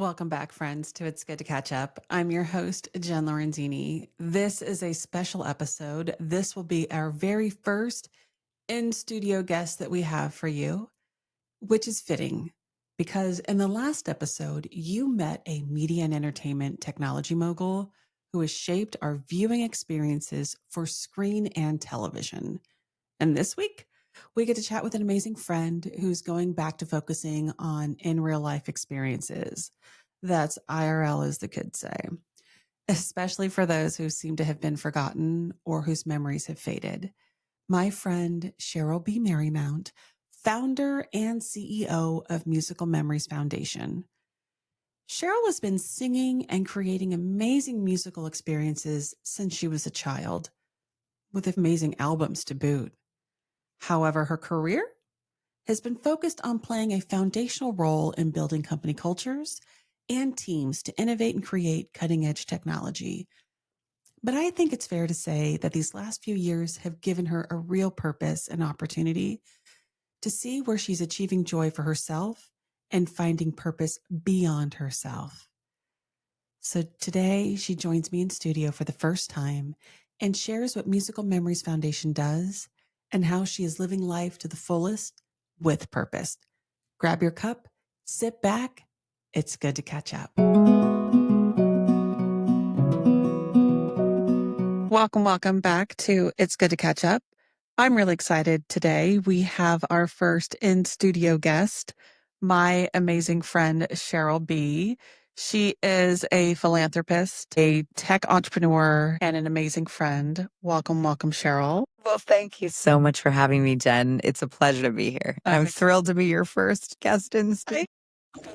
Welcome back, friends, to It's Good to Catch Up. I'm your host, Jen Lorenzini. This is a special episode. This will be our very first in studio guest that we have for you, which is fitting because in the last episode, you met a media and entertainment technology mogul who has shaped our viewing experiences for screen and television. And this week, we get to chat with an amazing friend who's going back to focusing on in real life experiences. That's IRL, as the kids say, especially for those who seem to have been forgotten or whose memories have faded. My friend Sheryl B. Marymount, founder and CEO of Musical Memories Foundation. Sheryl has been singing and creating amazing musical experiences since she was a child, with amazing albums to boot. However, her career has been focused on playing a foundational role in building company cultures and teams to innovate and create cutting edge technology. But I think it's fair to say that these last few years have given her a real purpose and opportunity to see where she's achieving joy for herself and finding purpose beyond herself. So today she joins me in studio for the first time and shares what Musical Memories Foundation does and how she is living life to the fullest with purpose. Grab your cup, sit back. It's good to catch up. Welcome back to It's Good to Catch Up. I'm really excited today. We have our first in studio guest, my amazing friend, Sheryl B. She is a philanthropist, a tech entrepreneur, and an amazing friend. Welcome, Sheryl. Well, thank you so much for having me, Jen. It's a pleasure to be here. I'm thrilled to be your first guest in the studio.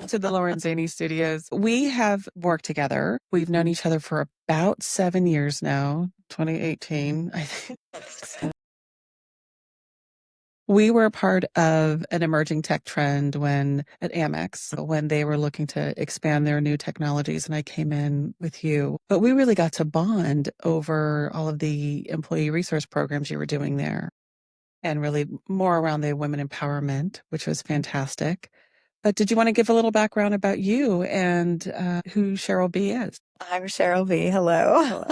To the Lorenzini studios. We have worked together. We've known each other for about 7 years now, 2018, I think. We were a part of an emerging tech trend at Amex, when they were looking to expand their new technologies, and I came in with you. But we really got to bond over all of the employee resource programs you were doing there, and really more around the women empowerment, which was fantastic. But did you want to give a little background about you and who Sheryl B is? I'm Sheryl B. Hello.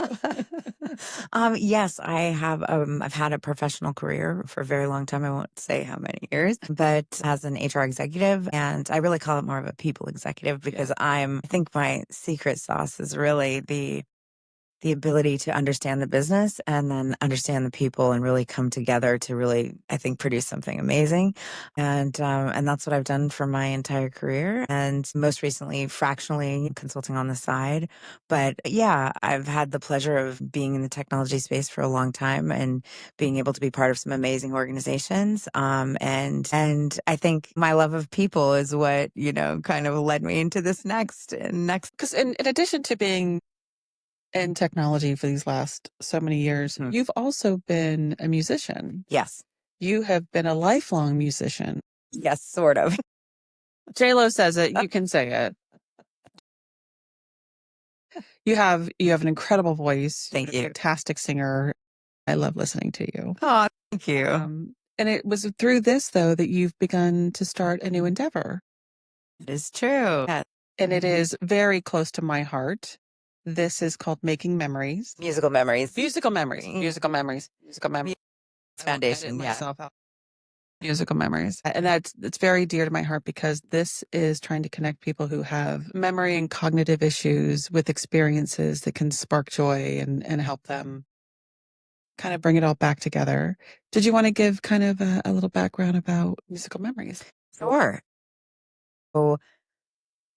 Yes, I've had a professional career for a very long time. I won't say how many years, but as an HR executive, and I really call it more of a people executive because I think my secret sauce is really the ability to understand the business and then understand the people and really come together to really, I think, produce something amazing. And that's what I've done for my entire career. And most recently, fractionally consulting on the side. But yeah, I've had the pleasure of being in the technology space for a long time and being able to be part of some amazing organizations. And I think my love of people is what, kind of led me into this next. Because in addition to being in technology for these last so many years, you've also been a musician. Yes. You have been a lifelong musician. Yes, sort of. J-Lo says it. You can say it. You have an incredible voice. Thank you. Fantastic singer. I love listening to you. Oh, thank you. And it was through this, though, that you've begun to start a new endeavor. It is true. Yes. And it is very close to my heart. This is called Making Memories. Musical Memories. Musical Memories. Musical Memories. Musical Memories. Foundation, yeah. Musical Memories. And it's very dear to my heart because this is trying to connect people who have memory and cognitive issues with experiences that can spark joy and help them kind of bring it all back together. Did you want to give kind of a little background about Musical Memories? Sure. So,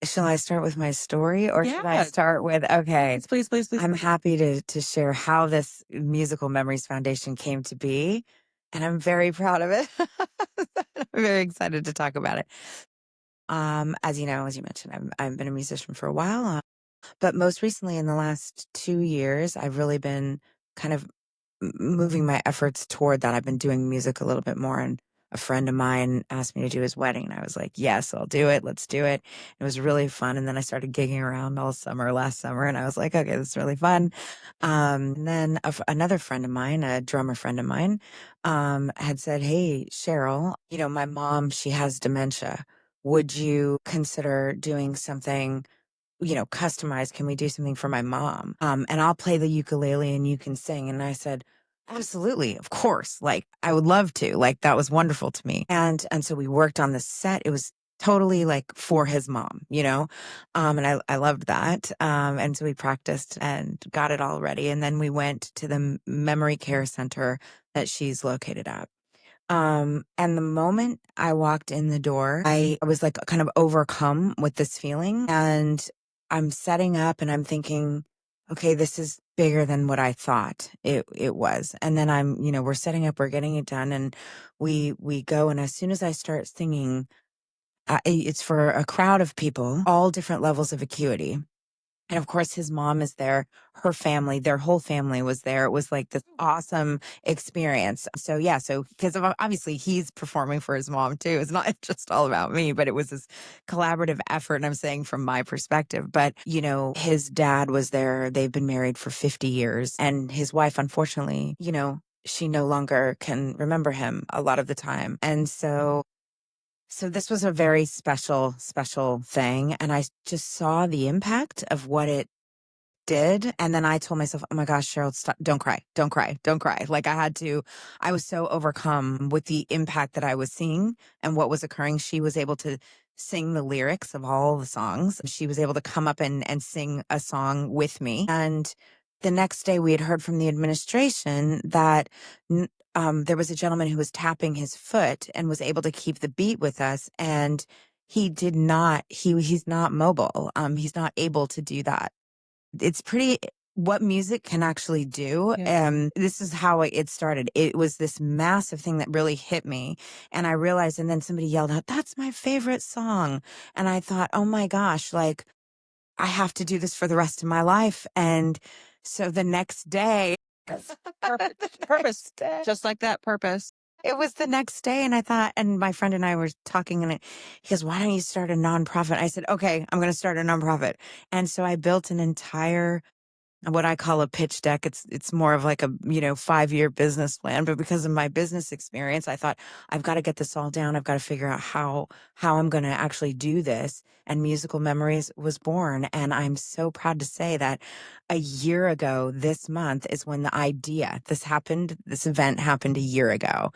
shall I start with my story or should I start with, okay. Please. I'm happy to share how this Musical Memories Foundation came to be. And I'm very proud of it. I'm very excited to talk about it. As you know, as you mentioned, I've been a musician for a while, but most recently in the last 2 years, I've really been kind of moving my efforts toward that. I've been doing music a little bit more, and a friend of mine asked me to do his wedding, and I was like, yes, I'll do it. Let's do it. It was really fun. And then I started gigging around all summer last summer, and I was like, okay, this is really fun. And then another friend of mine, a drummer friend of mine, had said, hey, Sheryl, my mom, she has dementia. Would you consider doing something customize? Can we do something for my mom? And I'll play the ukulele and you can sing. And I said, absolutely, of course. Like, I would love to. Like, that was wonderful to me. And so we worked on the set. It was totally like for his mom, and I loved that. And so we practiced and got it all ready. And then we went to the memory care center that she's located at. And the moment I walked in the door, I was like kind of overcome with this feeling. And I'm setting up and I'm thinking, okay, this is bigger than what I thought it was. And then we're setting up, we're getting it done, and we go. And as soon as I start singing, it's for a crowd of people, all different levels of acuity. And of course, his mom is there, her family, their whole family was there. It was like this awesome experience. So, yeah, because obviously he's performing for his mom too. It's not just all about me, but it was this collaborative effort. And I'm saying from my perspective, but, his dad was there. They've been married for 50 years. And his wife, unfortunately, she no longer can remember him a lot of the time. And so this was a very special, special thing. And I just saw the impact of what it did. And then I told myself, oh my gosh, Cheryl, stop, don't cry, don't cry, don't cry. Like I was so overcome with the impact that I was seeing and what was occurring. She was able to sing the lyrics of all the songs. She was able to come up and sing a song with me. And the next day we had heard from the administration that there was a gentleman who was tapping his foot and was able to keep the beat with us. And he's not mobile. He's not able to do that. It's pretty what music can actually do. Yeah. This is how it started. It was this massive thing that really hit me. And I realized, and then somebody yelled out, that's my favorite song. And I thought, oh my gosh, like I have to do this for the rest of my life. And so the next day, Purpose. Just like that purpose. it was the next day, and I thought, and my friend and I were talking, and he goes, why don't you start a nonprofit? I said, okay, I'm going to start a nonprofit. And so I built an entire what I call a pitch deck. It's more of like a 5-year business plan, but because of my business experience, I thought I've got to get this all down. I've got to figure out how I'm going to actually do this. And Musical Memories was born, and I'm so proud to say that a year ago this month is when this event happened a year ago.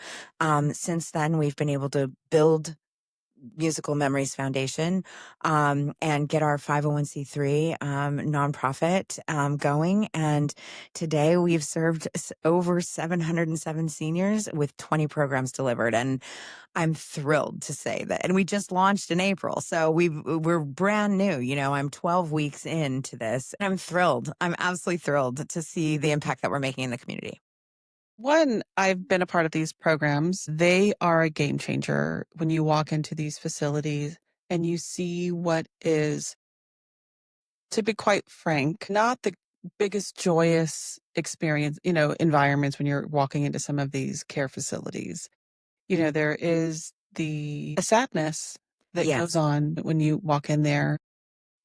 Since then, we've been able to build Musical Memories Foundation, and get our 501c3 nonprofit going. And today we've served over 707 seniors with 20 programs delivered. And I'm thrilled to say that. And we just launched in April. So we're brand new. I'm 12 weeks into this. I'm thrilled. I'm absolutely thrilled to see the impact that we're making in the community. One, I've been a part of these programs. They are a game changer when you walk into these facilities and you see what is, to be quite frank, not the biggest joyous experience, environments when you're walking into some of these care facilities. There is the sadness that Yes. goes on when you walk in there.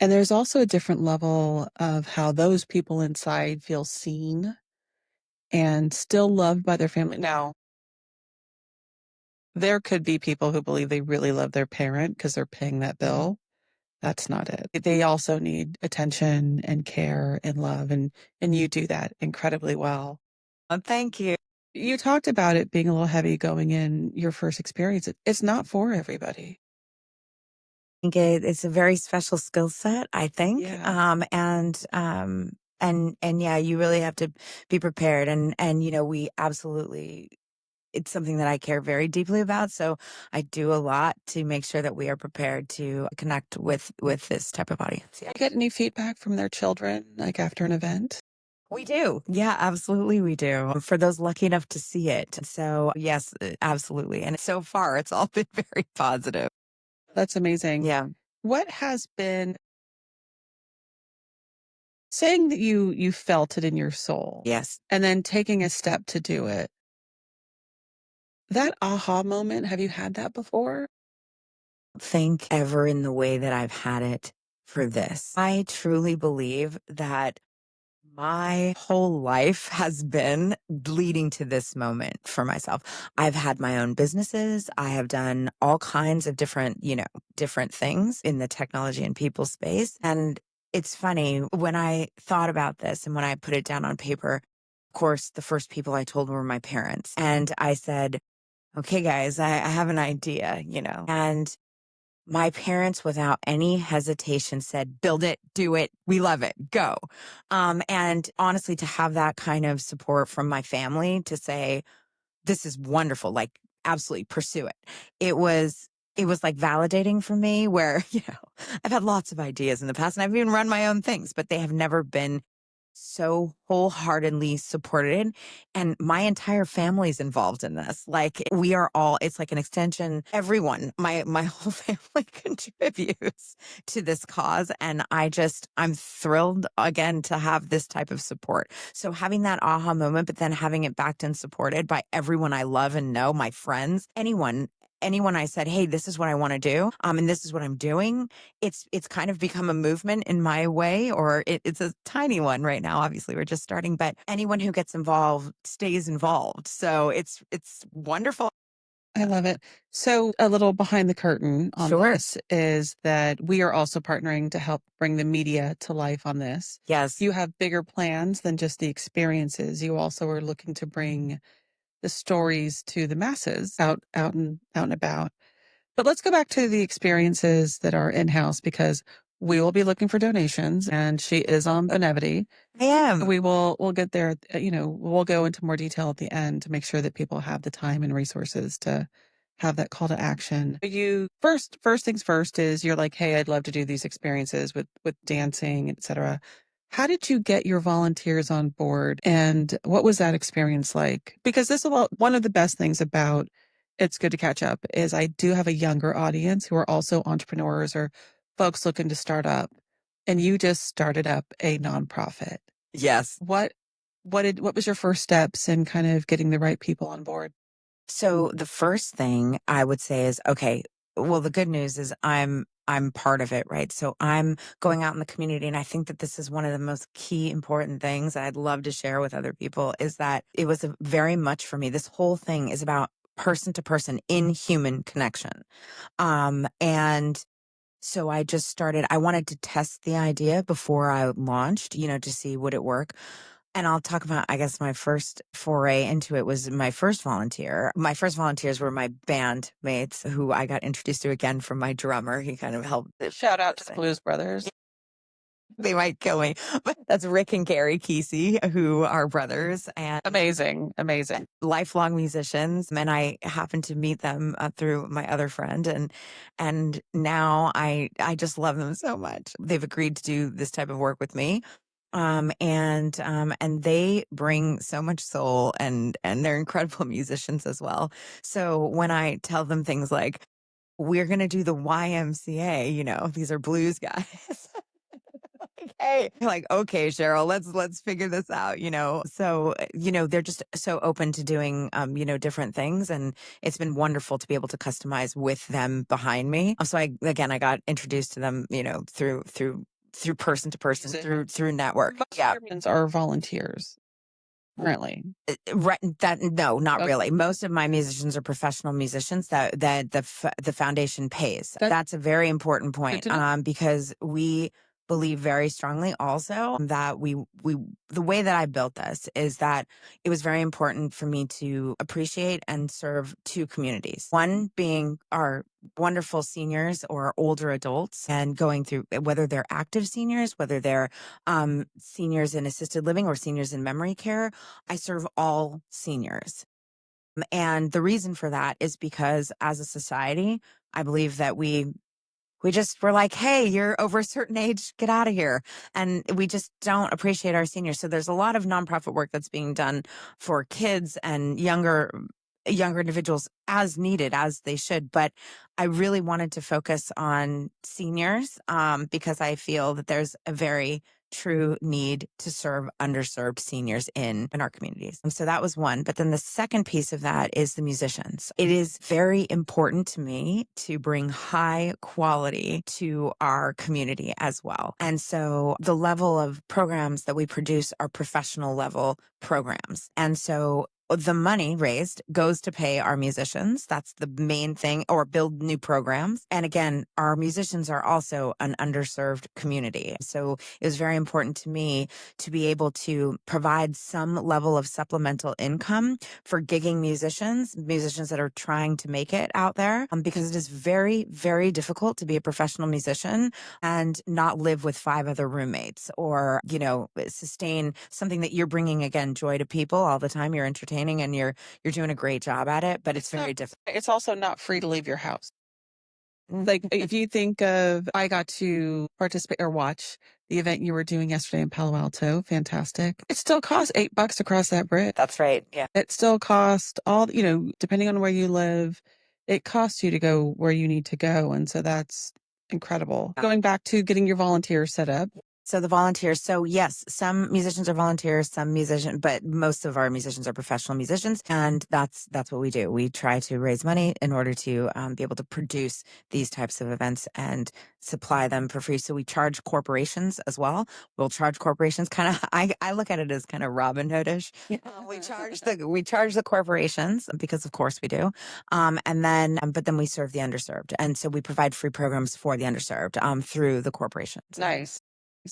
And there's also a different level of how those people inside feel seen and still loved by their family. Now, there could be people who believe they really love their parent because they're paying that bill. That's not it. They also need attention and care and love, and you do that incredibly well. Thank you. You talked about it being a little heavy going in your first experience. It's not for everybody. Think it's a very special skill set, I think. Yeah. And yeah, you really have to be prepared. And we absolutely, it's something that I care very deeply about. So I do a lot to make sure that we are prepared to connect with this type of audience. Yeah. You get any feedback from their children, like after an event? We do. Yeah, absolutely. We do. For those lucky enough to see it. So yes, absolutely. And so far it's all been very positive. That's amazing. Yeah. What has been saying that you felt it in your soul Yes. and then taking a step to do it? That aha moment, have you had that before? Think ever in the way that I've had it for this. I truly believe that my whole life has been leading to this moment for myself. I've had my own businesses. I have done all kinds of different things in the technology and people space. And It's funny when I thought about this and when I put it down on paper, of course, the first people I told were my parents. And I said, okay, guys, I have an idea, and my parents, without any hesitation, said, build it, do it. We love it. Go. And honestly, to have that kind of support from my family to say, this is wonderful, like absolutely pursue it. It was it was like validating for me where, I've had lots of ideas in the past and I've even run my own things, but they have never been so wholeheartedly supported. And my entire family's involved in this. Like we are all, it's like an extension. Everyone, my whole family contributes to this cause. And I'm thrilled again to have this type of support. So having that aha moment, but then having it backed and supported by everyone I love and know, my friends, anyone I said, hey, this is what I want to do. And this is what I'm doing. It's kind of become a movement in my way, or it's a tiny one right now. Obviously, we're just starting, but anyone who gets involved stays involved. So it's wonderful. I love it. So, a little behind the curtain on Sure. this is that we are also partnering to help bring the media to life on this. Yes. You have bigger plans than just the experiences. You also are looking to bring the stories to the masses out and about. But let's go back to the experiences that are in-house because we will be looking for donations and she is on Benevity. I am. We'll get there, we'll go into more detail at the end to make sure that people have the time and resources to have that call to action. You first things first is you're like, "Hey, I'd love to do these experiences with dancing, etc." How did you get your volunteers on board and what was that experience like? Because this is one of the best things about It's Good to Catch Up is I do have a younger audience who are also entrepreneurs or folks looking to start up, and you just started up a nonprofit. Yes. What was your first steps in kind of getting the right people on board? So the first thing I would say is, okay, well, the good news is I'm part of it, right? So I'm going out in the community. And I think that this is one of the most key important things that I'd love to share with other people is that it was very much for me. This whole thing is about person to person in human connection. And so I just started, I wanted to test the idea before I launched, to see would it work. And I'll talk about, I guess, my first foray into it was my first volunteer. My first volunteers were my band mates who I got introduced to again from my drummer. He kind of helped. Shout out to the Blues Brothers. They might kill me, but that's Rick and Gary Kesey, who are brothers and Amazing, amazing. lifelong musicians. And I happened to meet them through my other friend, and now I just love them so much. They've agreed to do this type of work with me. And they bring so much soul and they're incredible musicians as well. So when I tell them things like, we're going to do the YMCA, these are blues guys. Hey, like, okay, Cheryl, let's figure this out, So, they're just so open to doing, different things. And it's been wonderful to be able to customize with them behind me. So I got introduced to them, through person to person, through network. Most Yeah. of your friends are volunteers currently. Right, that no, not Okay. really. Most of my musicians are professional musicians that the foundation pays. That- That's a very important Good point, to know. because we believe very strongly also that we the way that I built this is that it was very important for me to appreciate and serve two communities. One being our wonderful seniors or older adults and going through whether they're active seniors, whether they're seniors in assisted living or seniors in memory care. I serve all seniors. And the reason for that is because as a society, I believe that we just were like, hey, you're over a certain age, get out of here. And we just don't appreciate our seniors. So there's a lot of nonprofit work that's being done for kids and younger individuals as needed, as they should. But I really wanted to focus on seniors because I feel that there's a very true need to serve underserved seniors in our communities. And so that was one. But then the second piece of that is the musicians. It is very important to me to bring high quality to our community as well. And so the level of programs that we produce are professional level programs. And so the money raised goes to pay our musicians. That's the main thing, or build new programs. And again, our musicians are also an underserved community. So it was very important to me to be able to provide some level of supplemental income for gigging musicians that are trying to make it out there, because it is very, very difficult to be a professional musician and not live with 5 other roommates, or, sustain something that you're bringing, again, joy to people all the time. You're entertaining and you're doing a great job at it, but it's very difficult. It's also not free to leave your house. Like, if you think of, I got to participate or watch the event you were doing yesterday in Palo Alto. Fantastic. It still costs $8 to cross that bridge. That's right. Yeah. It still costs depending on where you live, it costs you to go where you need to go. And so that's incredible. Going back to getting your volunteers set up. So the volunteers. So yes, some musicians are volunteers, but most of our musicians are professional musicians, and that's what we do. We try to raise money in order to be able to produce these types of events and supply them for free. So we charge corporations as well. We'll charge corporations kind of. I look at it as kind of Robin Hoodish. We charge the corporations, because of course we do, but then we serve the underserved, and so we provide free programs for the underserved through the corporations. Nice.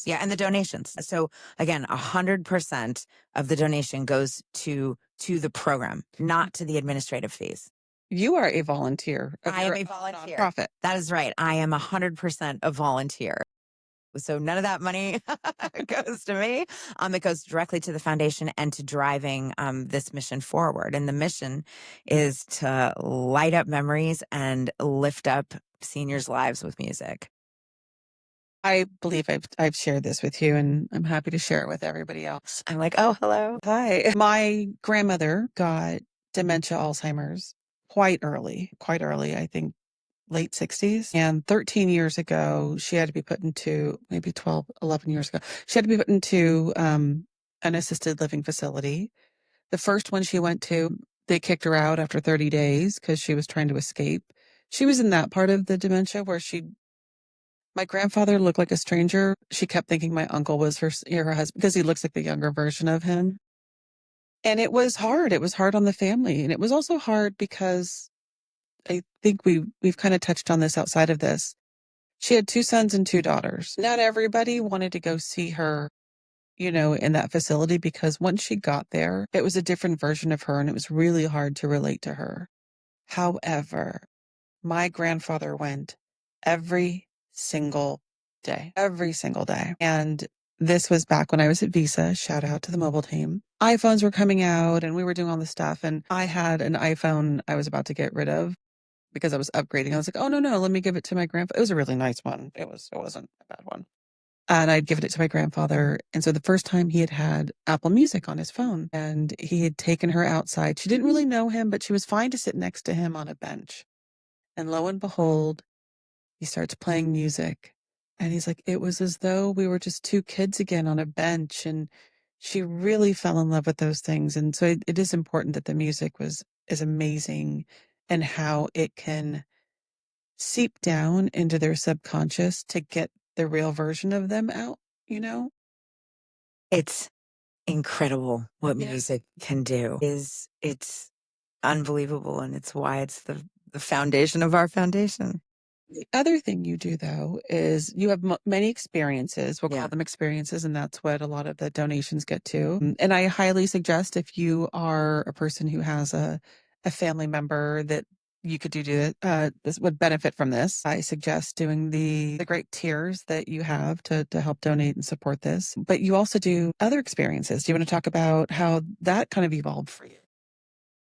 Yeah, and the donations. So again, 100% of the donation goes to the program, not to the administrative fees. You are a volunteer. I am a volunteer. Nonprofit. That is right. I am 100% a volunteer. So none of that money goes to me. It goes directly to the foundation and to driving this mission forward. And the mission is to light up memories and lift up seniors' lives with music. I believe I've shared this with you, and I'm happy to share it with everybody else. I'm like, oh, hello. Hi. My grandmother got dementia, Alzheimer's quite early, I think late 60s. And 13 years ago, she had to be put into, maybe 12, 11 years ago, she had to be put into an assisted living facility. The first one she went to, they kicked her out after 30 days because she was trying to escape. She was in that part of the dementia where my grandfather looked like a stranger. She kept thinking my uncle was her husband because he looks like the younger version of him. And it was hard. It was hard on the family. And it was also hard because I think we've kind of touched on this outside of this. She had 2 sons and 2 daughters. Not everybody wanted to go see her, in that facility, because once she got there, it was a different version of her and it was really hard to relate to her. However, my grandfather went every every single day. And this was back when I was at Visa. Shout out to the mobile team. iPhones were coming out and we were doing all this stuff. And I had an iPhone I was about to get rid of because I was upgrading. I was like, oh, no, let me give it to my grandfather. It was a really nice one. It wasn't a bad one. And I'd given it to my grandfather. And so the first time he had Apple Music on his phone, and he had taken her outside. She didn't really know him, but she was fine to sit next to him on a bench. And lo and behold, he starts playing music. And he's like, it was as though we were just 2 kids again on a bench. And she really fell in love with those things. And so it is important that the music is amazing, and how it can seep down into their subconscious to get the real version of them out, you know? It's incredible what music can do. It's unbelievable, and it's why it's the foundation of our foundation. The other thing you do, though, is you have many experiences. We'll call them experiences, and that's what a lot of the donations get to. And I highly suggest, if you are a person who has a family member that you could do this would benefit from this, I suggest doing the great tiers that you have to help donate and support this. But you also do other experiences. Do you want to talk about how that kind of evolved for you?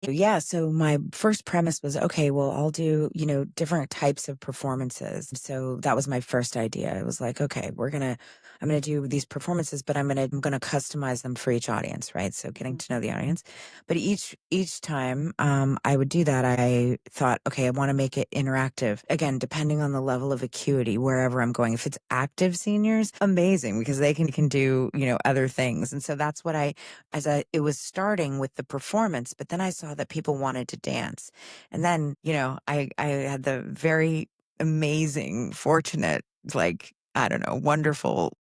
Yeah. So my first premise was, okay, well, I'll do, different types of performances. So that was my first idea. It was like, okay, I'm going to do these performances, but I'm going to customize them for each audience. Right. So getting to know the audience, but each time, I would do that. I thought, okay, I want to make it interactive, again, depending on the level of acuity, wherever I'm going. If it's active seniors, amazing, because they can do, other things. And so that's what it was starting with the performance, but then I saw that people wanted to dance. And then, I had the very amazing, fortunate, wonderful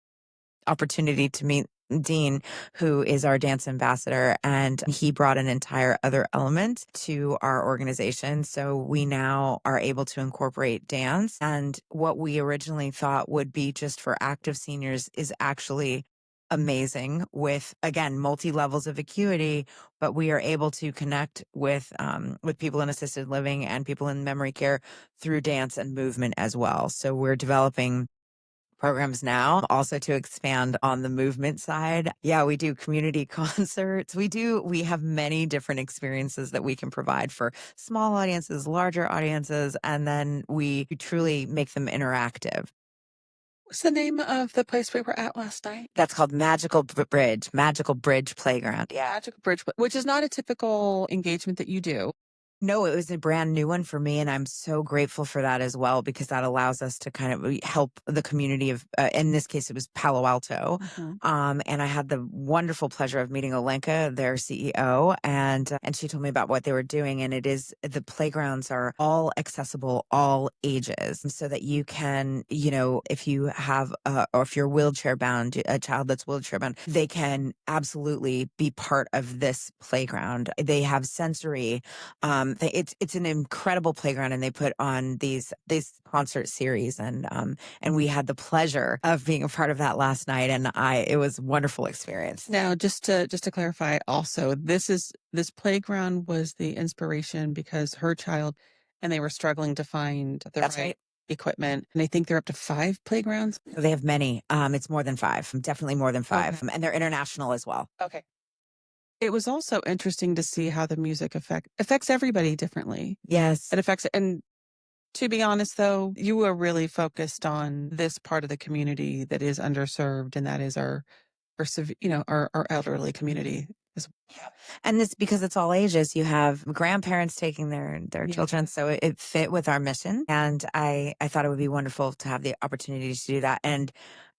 opportunity to meet Dean, who is our dance ambassador, and he brought an entire other element to our organization. So we now are able to incorporate dance. And what we originally thought would be just for active seniors is actually amazing with, again, multi levels of acuity, but we are able to connect with people in assisted living and people in memory care through dance and movement as well. So we're developing programs now also to expand on the movement side. Yeah, we do community concerts. We have many different experiences that we can provide for small audiences, larger audiences, and then we truly make them interactive. What's the name of the place we were at last night? That's called Magical Bridge Playground. Yeah. Magical Bridge, which is not a typical engagement that you do. No, it was a brand new one for me, and I'm so grateful for that as well because that allows us to kind of help the community of. In this case, it was Palo Alto, Mhm. and I had the wonderful pleasure of meeting Olenka, their CEO, and she told me about what they were doing. And it is the playgrounds are all accessible, all ages, so that you can, if you have or if you're wheelchair bound, a child that's wheelchair bound, they can absolutely be part of this playground. They have sensory it's an incredible playground, and they put on these concert series, and we had the pleasure of being a part of that last night, and I it was a wonderful experience. Now, just to clarify, also, this playground was the inspiration because her child, and they were struggling to find the That's right right. equipment, and I think they're up to 5 playgrounds. They have many. It's more than five, definitely more than Okay. five, and they're international as well. Okay. It was also interesting to see how the music affects everybody differently. Yes. It affects, and to be honest, though, you were really focused on this part of the community that is underserved, and that is our elderly community. Yeah. And it's because it's all ages. You have grandparents taking their Yeah. children, so it fit with our mission. And I thought it would be wonderful to have the opportunity to do that.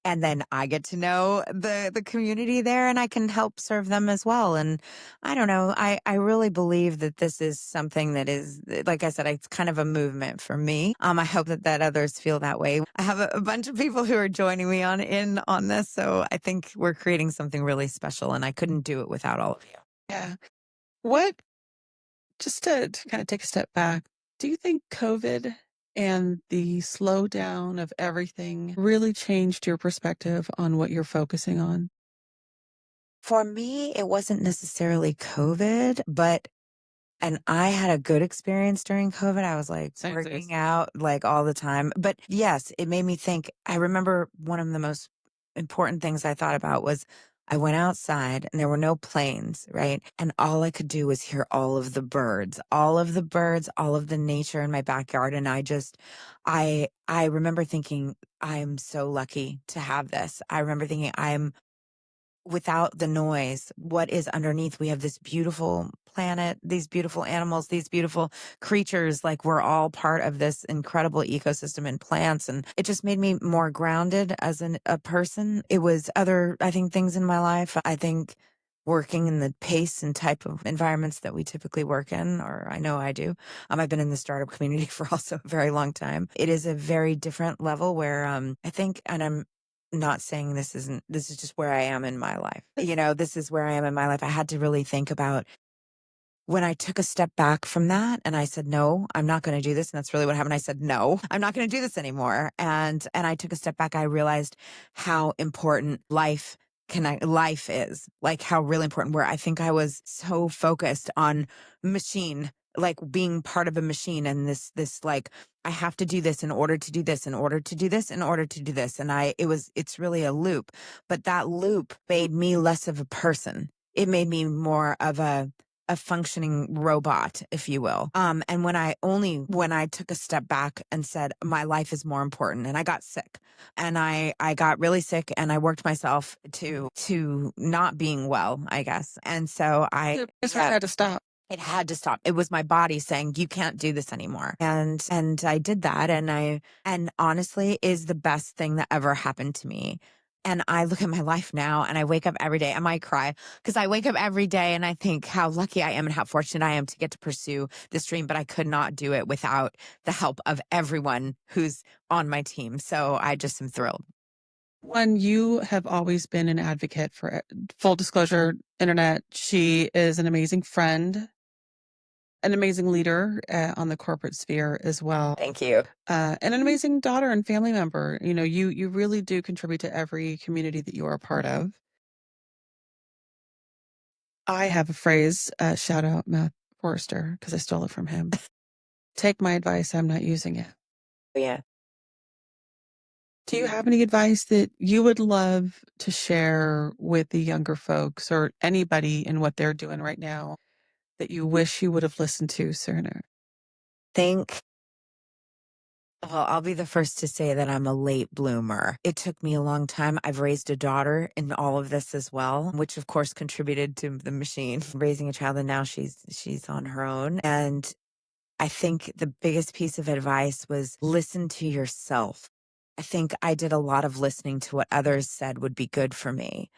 And then I get to know the community there, and I can help serve them as well. And I don't know, I really believe that this is something that is, like I said, it's kind of a movement for me. I hope that others feel that way. I have a bunch of people who are joining me on this, so I think we're creating something really special, and I couldn't do it without all of you. Yeah. What Just to kind of take a step back, do you think COVID and the slowdown of everything really changed your perspective on what you're focusing on? For me, it wasn't necessarily COVID, but and I had a good experience during COVID. I was like Same as working out like all the time. But yes, it made me think. I remember one of the most important things I thought about was I went outside and there were no planes, right? And all I could do was hear all of the nature in my backyard. And I remember thinking, I'm so lucky to have this. I remember thinking, I'm without the noise, what is underneath? We have this beautiful planet, these beautiful animals, these beautiful creatures. Like we're all part of this incredible ecosystem and plants. And it just made me more grounded as a person. It was other, I think, things in my life. I think working in the pace and type of environments that we typically work in, or I know I do. I've been in the startup community for also a very long time. It is a very different level where I think, and I'm not saying this is just where I am in my life. This is where I am in my life. I had to really think about when I took a step back from that and I said, no, I'm not going to do this. And that's really what happened. I said, no, I'm not going to do this anymore. And I took a step back. I realized how important life is, like how really important, where I think I was so focused on machine, like being part of a machine, and this like I have to do this in order to do this, in order to do this, in order to do this. And it's really a loop, but that loop made me less of a person. It made me more of a functioning robot, if you will. And when I took a step back and said, my life is more important, and I got sick, and I got really sick, and I worked myself to not being well, I guess. And so This one had to stop. it had to stop. It was my body saying, you can't do this anymore. And I did that. And honestly is the best thing that ever happened to me. And I look at my life now and I wake up every day. I might cry because I wake up every day and I think how lucky I am and how fortunate I am to get to pursue this dream. But I could not do it without the help of everyone who's on my team. So I just am thrilled. One, you have always been an advocate for full disclosure, internet. She is an amazing friend, an amazing leader on the corporate sphere as well, Thank you. and an amazing daughter and family member. You know, you really do contribute to every community that you are a part of. I have a phrase, shout out Matt Forrester, because I stole it from him. Take my advice, I'm not using it. Yeah. Do you have any advice that you would love to share with the younger folks or anybody in what they're doing right now that you wish you would have listened to sooner? Think Well, I'll be the first to say that I'm a late bloomer. It took me a long time. I've raised a daughter in all of this as well, which of course contributed to the machine. Raising a child and now she's on her own. And I think the biggest piece of advice was listen to yourself. I think I did a lot of listening to what others said would be good for me.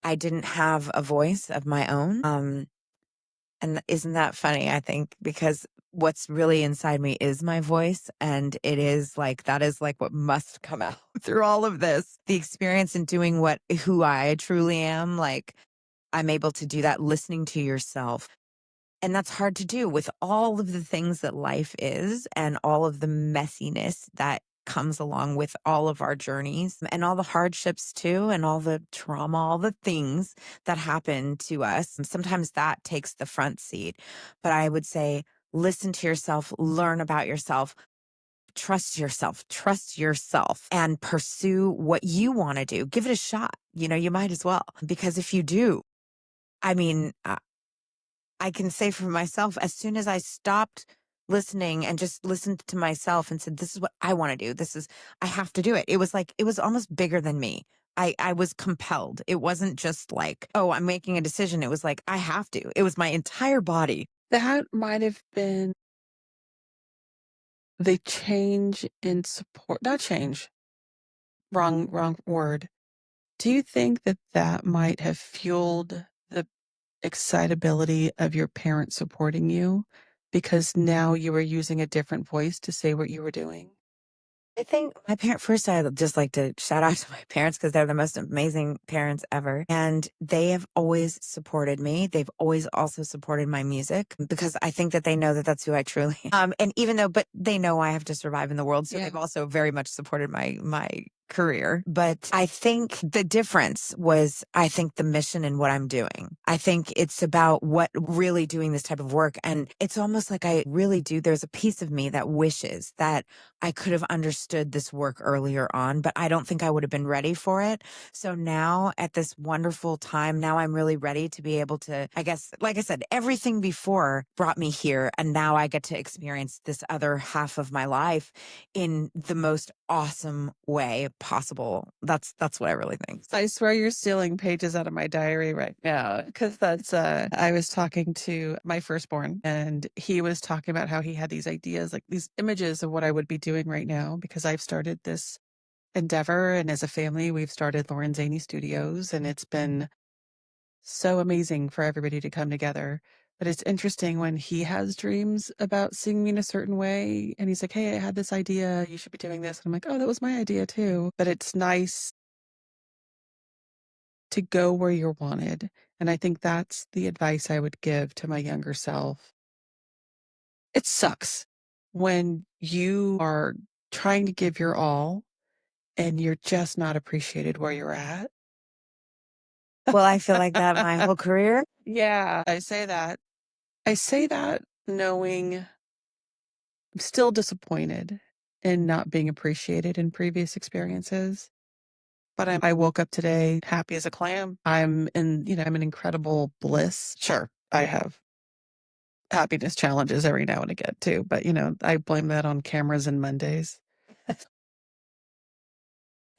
I didn't have a voice of my own. And isn't that funny? I think because what's really inside me is my voice. And it is like, that is like what must come out through all of this. The experience in doing who I truly am, like I'm able to do that listening to yourself. And that's hard to do with all of the things that life is and all of the messiness that comes along with all of our journeys and all the hardships too, and all the trauma, all the things that happen to us. Sometimes that takes the front seat. But I would say, listen to yourself, learn about yourself, trust yourself, and pursue what you want to do. Give it a shot. You know, you might as well. Because if you do, I mean, I can say for myself, as soon as I stopped listening and just listened to myself and said, this is what I want to do. I have to do it. It was like, it was almost bigger than me. I was compelled. It wasn't just like, oh, I'm making a decision. It was like, I have to. It was my entire body. That might have been the change in support, not change, wrong word. Do you think that that might have fueled the excitability of your parents supporting you because now you were using a different voice to say what you were doing? I think my parent first, I'd just like to shout out to my parents because they're the most amazing parents ever. And they have always supported me. They've always also supported my music because I think that they know that that's who I truly am. And even though, but they know I have to survive in the world. So Yeah. they've also very much supported my career. But I think the difference was, I think the mission and what I'm doing. I think it's about what really doing this type of work. And it's almost like I really do. There's a piece of me that wishes that I could have understood this work earlier on, but I don't think I would have been ready for it. So now at this wonderful time, now I'm really ready to be able to, I guess, like I said, everything before brought me here. And now I get to experience this other half of my life in the most awesome way possible. That's what I really think. I swear you're stealing pages out of my diary right now because that's I was talking to my firstborn and he was talking about how he had these ideas, like these images of what I would be doing right now because I've started this endeavor and as a family we've started Lorenzini Studios and it's been so amazing for everybody to come together. But it's interesting when he has dreams about seeing me in a certain way and he's like, "Hey, I had this idea, you should be doing this." And I'm like, "Oh, that was my idea too." But it's nice to go where you're wanted. And I think that's the advice I would give to my younger self. It sucks when you are trying to give your all and you're just not appreciated where you're at. Well, I feel like that my whole career. Yeah, I say that. I say that knowing I'm still disappointed in not being appreciated in previous experiences. But I woke up today happy as a clam. I'm in incredible bliss. Sure, I have happiness challenges every now and again too, but I blame that on cameras and Mondays.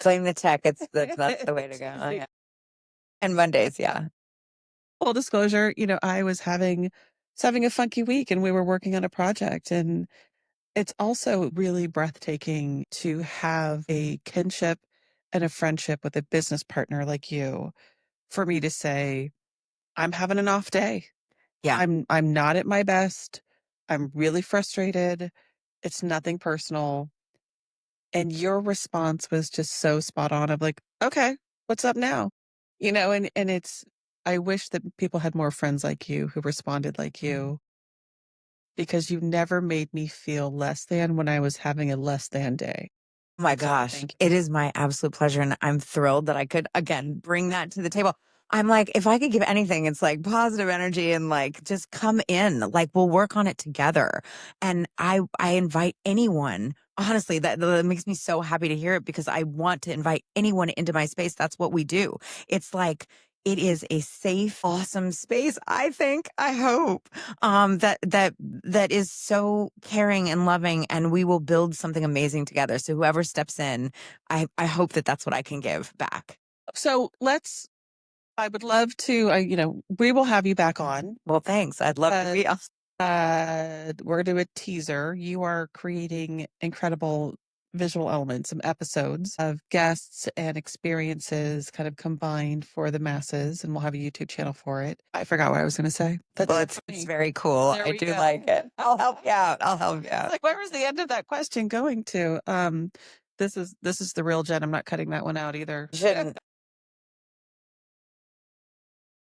Blame the tech. That's the way to go. Oh, yeah. And Mondays, yeah. Full disclosure, I was having a funky week and we were working on a project and it's also really breathtaking to have a kinship and a friendship with a business partner like you for me to say, I'm having an off day. Yeah. I'm not at my best. I'm really frustrated. It's nothing personal. And your response was just so spot on of like, okay, what's up now? And it's, I wish that people had more friends like you who responded like you, because you never made me feel less than when I was having a less than day. Oh my So gosh, thank you. it is my absolute pleasure. And I'm thrilled that I could, again, bring that to the table. I'm like, if I could give anything, it's like positive energy and like just come in, like we'll work on it together. And I invite anyone, honestly, that makes me so happy to hear it because I want to invite anyone into my space. That's what we do. It's like, it is a safe, awesome space. I think, I hope, that is so caring and loving, and we will build something amazing together. So whoever steps in, I hope that that's what I can give back. So I would love to, we will have you back on. Well, thanks. I'd love to be. We're going to do a teaser. You are creating incredible visual elements, some episodes of guests and experiences kind of combined for the masses, and we'll have a YouTube channel for it. I forgot what I was going to say. That's Well, so it's funny. very cool. There I we do go. like it. I'll help you out. I'll help you out. Like, where was the end of that question going to? This is the real Jen. I'm not cutting that one out either. Shouldn't.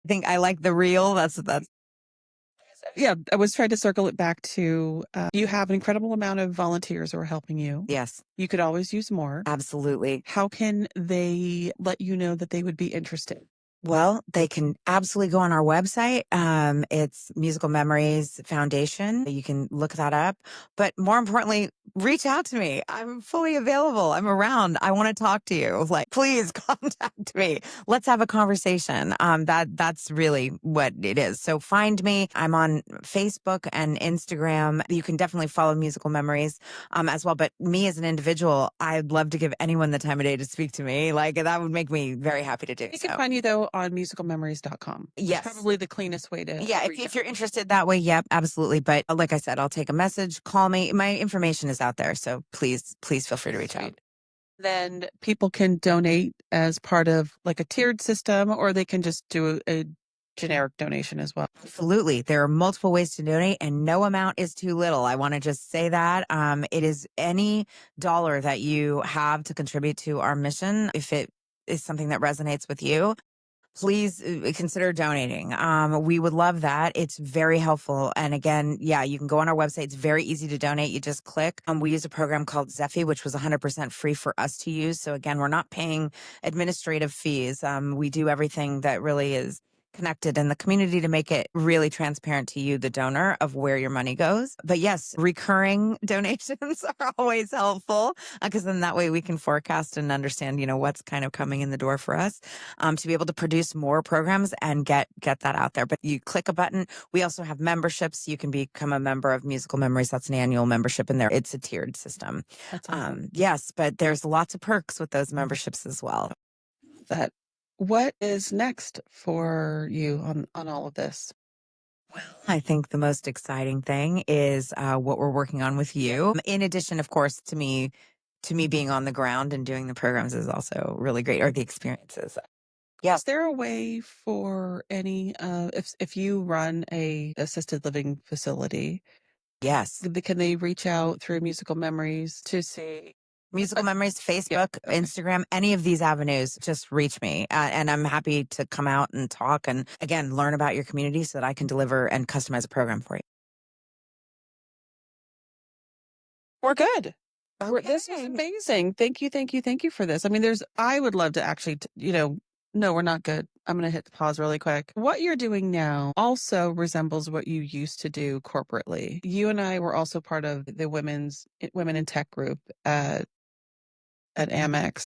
I think I like the real. That's Yeah, I was trying to circle it back to you have an incredible amount of volunteers who are helping you. yes, You could always use more. absolutely. How can they let you know that they would be interested? Well, they can absolutely go on our website. It's Musical Memories Foundation. You can look that up. But more importantly, reach out to me. I'm fully available. I'm around. I want to talk to you. Like, please contact me. Let's have a conversation. That's really what it is. So find me. I'm on Facebook and Instagram. You can definitely follow Musical Memories as well. But me as an individual, I'd love to give anyone the time of day to speak to me. Like that would make me very happy to do They can so. find you though on musicalmemories.com. It's Yes. probably the cleanest way to Yeah, reach if out. you're interested that way, yep, absolutely. But like I said, I'll take a message, call me. My information is out there. So please feel free to reach out. Sweet. Then people can donate as part of like a tiered system, or they can just do a generic donation as well. Absolutely. There are multiple ways to donate and no amount is too little. I want to just say that. It is any dollar that you have to contribute to our mission. If it is something that resonates with you, please consider donating. We would love that. It's very helpful. And again, yeah, you can go on our website. It's very easy to donate. You just click. We use a program called Zephy, which was 100% free for us to use. So again, we're not paying administrative fees. We do everything that really is connected in the community to make it really transparent to you, the donor, of where your money goes. But yes, recurring donations are always helpful because then that way we can forecast and understand, what's kind of coming in the door for us to be able to produce more programs and get that out there. But you click a button. We also have memberships. You can become a member of Musical Memories. That's an annual membership in there. It's a tiered system. That's awesome. Yes, but there's lots of perks with those memberships as well. That what is next for you on all of this? I think the most exciting thing is what we're working on with you. In addition, of course, to me being on the ground and doing the programs is also really great, or the experiences. Yeah. Is there a way for any if you run a assisted living facility, Yes. can they reach out through Musical Memories to see Musical Memories, yeah, Facebook, okay. Instagram, any of these avenues, just reach me. And I'm happy to come out and talk and again, learn about your community so that I can deliver and customize a program for you. We're good. This is Okay. amazing. Thank you, thank you, thank you for this. I mean, I would love to actually, no, we're not good. I'm going to hit the pause really quick. What you're doing now also resembles what you used to do corporately. You and I were also part of the women in tech group at Amex.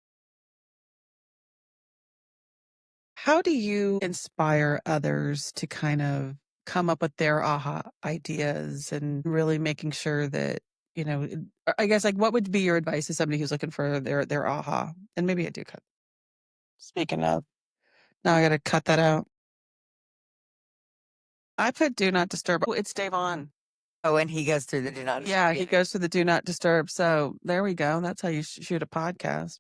How do you inspire others to kind of come up with their aha ideas and really making sure that, I guess like what would be your advice to somebody who's looking for their aha? And maybe I do cut. Speaking of, now I got to cut that out. I put do not disturb. Oh, it's Dave on. Oh, and he goes through the do not. Yeah, he goes to the do not disturb. So there we go. That's how you shoot a podcast.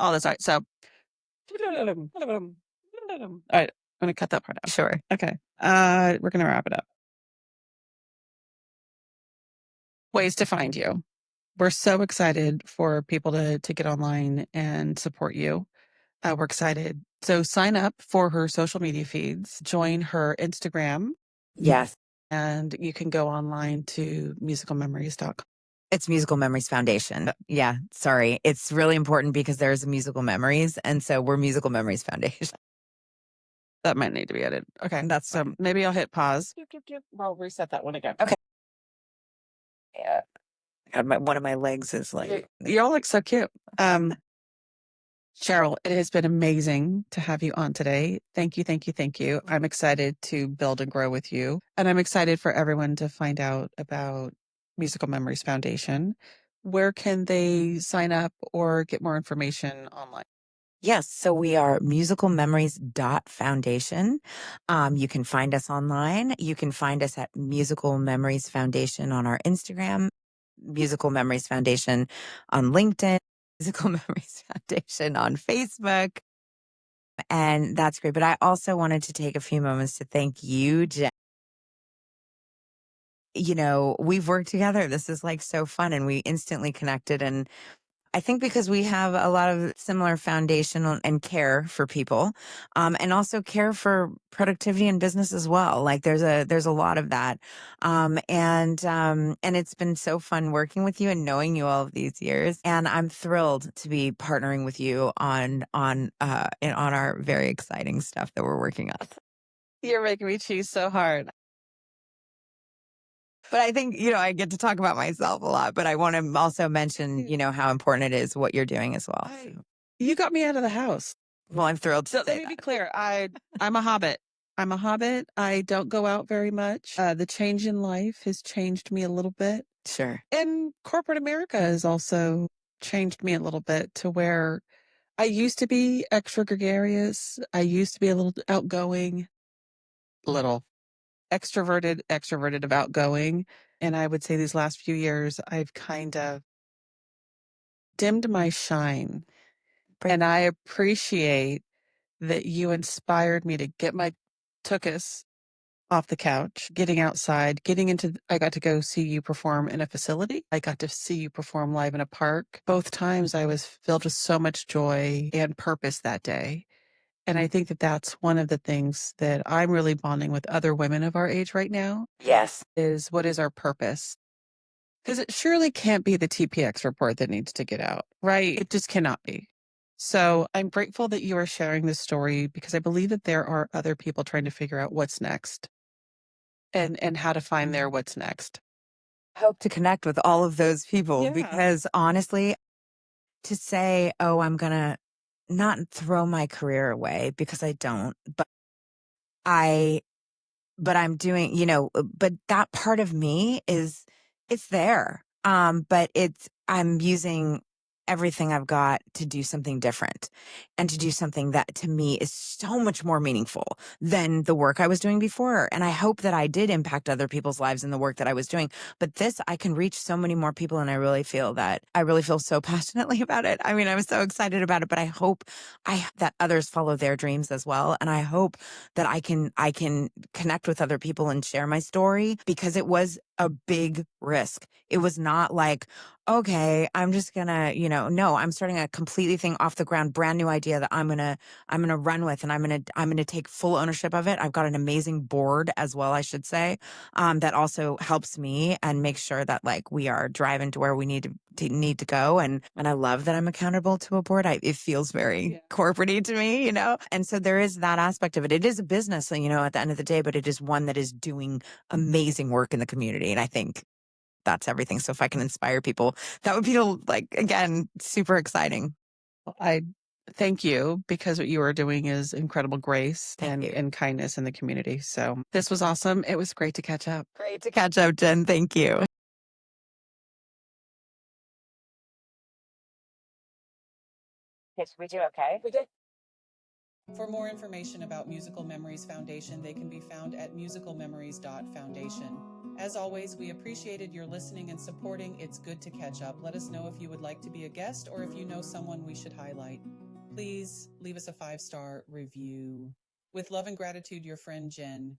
All that's right. So, all right, I'm going to cut that part out. Sure. Okay. We're going to wrap it up. Ways to find you. We're so excited for people to get online and support you. We're excited. So sign up for her social media feeds, join her Instagram. Yes. And you can go online to musicalmemories.com. It's Musical Memories Foundation. Yeah, sorry. It's really important because there's a Musical Memories, and so we're Musical Memories Foundation. That might need to be edited. Okay. That's so fine. maybe I'll hit pause. I'll reset that one again. Okay. Yeah. One of my legs is like. You all look so cute. Sheryl, it has been amazing to have you on today. Thank you, thank you, thank you. I'm excited to build and grow with you. And I'm excited for everyone to find out about Musical Memories Foundation. Where can they sign up or get more information online? Yes, so we are musicalmemories.foundation. You can find us online. You can find us at Musical Memories Foundation on our Instagram, Musical Memories Foundation on LinkedIn, Musical Memories Foundation on Facebook. And that's great. But I also wanted to take a few moments to thank you, Jen. You know, we've worked together. This is like so fun, and we instantly connected. And I think because we have a lot of similar foundation and care for people, and also care for productivity in business as well. Like there's a lot of that, and it's been so fun working with you and knowing you all of these years. And I'm thrilled to be partnering with you on our very exciting stuff that we're working on. You're making me cheese so hard. But I think, you know, I get to talk about myself a lot, but I want to also mention, you know, how important it is what you're doing as well. So. You got me out of the house. Well, I'm thrilled to So say let me be that. clear. I'm a hobbit. I'm a hobbit. I don't go out very much. The change in life has changed me a little bit. Sure. And corporate America has also changed me a little bit to where I used to be extra gregarious. I used to be a little outgoing, little extroverted of outgoing. And I would say these last few years, I've kind of dimmed my shine. And I appreciate that you inspired me to get my tuchus off the couch, getting outside, I got to go see you perform in a facility. I got to see you perform live in a park. Both times I was filled with so much joy and purpose that day. And I think that that's one of the things that I'm really bonding with other women of our age right now Yes. is what is our purpose? Because it surely can't be the TPX report that needs to get out, right? It just cannot be. So I'm grateful that you are sharing this story because I believe that there are other people trying to figure out what's next and how to find their what's next. Hope to connect with all of those people because honestly, to say, oh, I'm going to not throw my career away because I don't, I but I'm doing, you know, but that part of me it's there. But I'm using everything I've got to do something different and to do something that to me is so much more meaningful than the work I was doing before. And I hope that I did impact other people's lives in the work that I was doing. But this, I can reach so many more people. And I really feel so passionately about it. I mean, I'm so excited about it, but I hope that others follow their dreams as well. And I hope that I can connect with other people and share my story because it was a big risk. It was not like, okay, I'm just gonna, you know, no, I'm starting a completely thing off the ground, brand new idea that I'm gonna run with, and I'm gonna take full ownership of it. I've got an amazing board as well, I should say, that also helps me and makes sure that like we are driving to where we need to go. And I love that I'm accountable to a board. It feels very corporate-y to me, you know? And so there is that aspect of it. It is a business, you know, at the end of the day, but it is one that is doing amazing work in the community. And I think that's everything. So if I can inspire people, that would be like, again, super exciting. I thank you because what you are doing is incredible grace Thank you. and kindness in the community. So this was awesome. It was great to catch up. Great to catch up, Jen. Thank you. Did we do okay? We did. For more information about Musical Memories Foundation, they can be found at musicalmemories.foundation. As always, we appreciated your listening and supporting It's Good to Catch Up. Let us know if you would like to be a guest or if you know someone we should highlight. Please leave us a 5-star review. With love and gratitude, your friend Jen.